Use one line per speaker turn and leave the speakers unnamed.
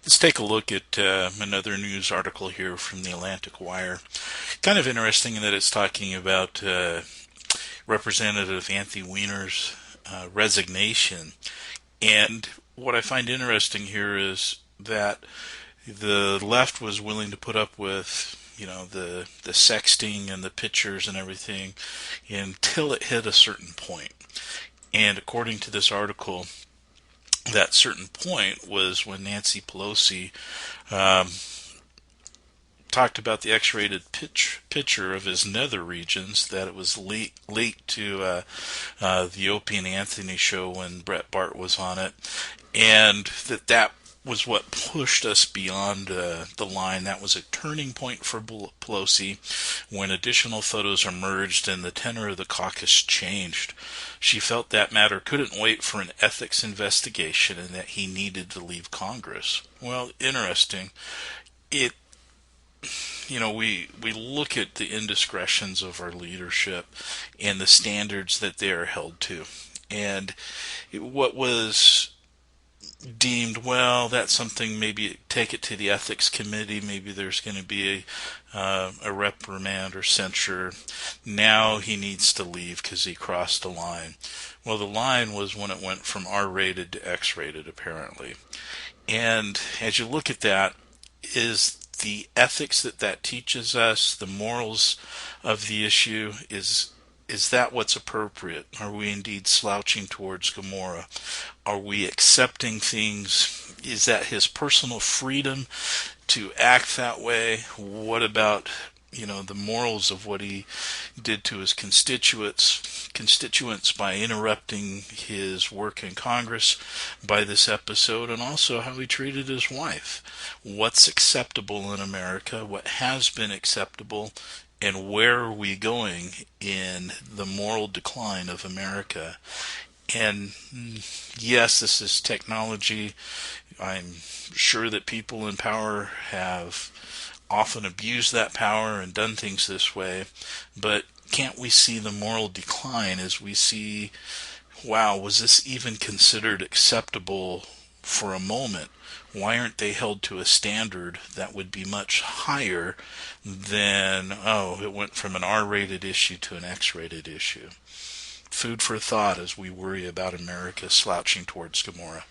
Let's take a look at another news article here from the Atlantic Wire. Kind of interesting in that it's talking about Representative Anthony Weiner's resignation. And what I find interesting here is that the left was willing to put up with the sexting and the pictures and everything until it hit a certain point. And according to this article, that certain point was when Nancy Pelosi um, talked about the X-rated picture of his nether regions, that it was leaked to the Opie and Anthony show when Brett Bart was on it, and that was what pushed us beyond the line. That was a turning point for Pelosi when additional photos emerged and the tenor of the caucus changed. She felt that matter couldn't wait for an ethics investigation and that he needed to leave Congress. Well, interesting. It we look at the indiscretions of our leadership and the standards that they are held to. And what was deemed, well, that's something, maybe take it to the ethics committee, maybe there's going to be a reprimand or censure. Now he needs to leave because he crossed the line. Well, the line was when it went from R-rated to X-rated, apparently. And as you look at that, is the ethics that teaches us, the morals of the issue, is that what's appropriate? Are we indeed slouching towards Gomorrah? Are we accepting things? Is that his personal freedom to act that way? What about the morals of what he did to his constituents by interrupting his work in Congress by this episode, and also how he treated his wife? What's acceptable in America? What has been acceptable? And where are we going in the moral decline of America? And yes, this is technology. I'm sure that people in power have often abused that power and done things this way, but can't we see the moral decline as we see, wow, was this even considered acceptable for a moment? Why aren't they held to a standard that would be much higher than, oh, it went from an R-rated issue to an X-rated issue? Food for thought as we worry about America slouching towards Gomorrah.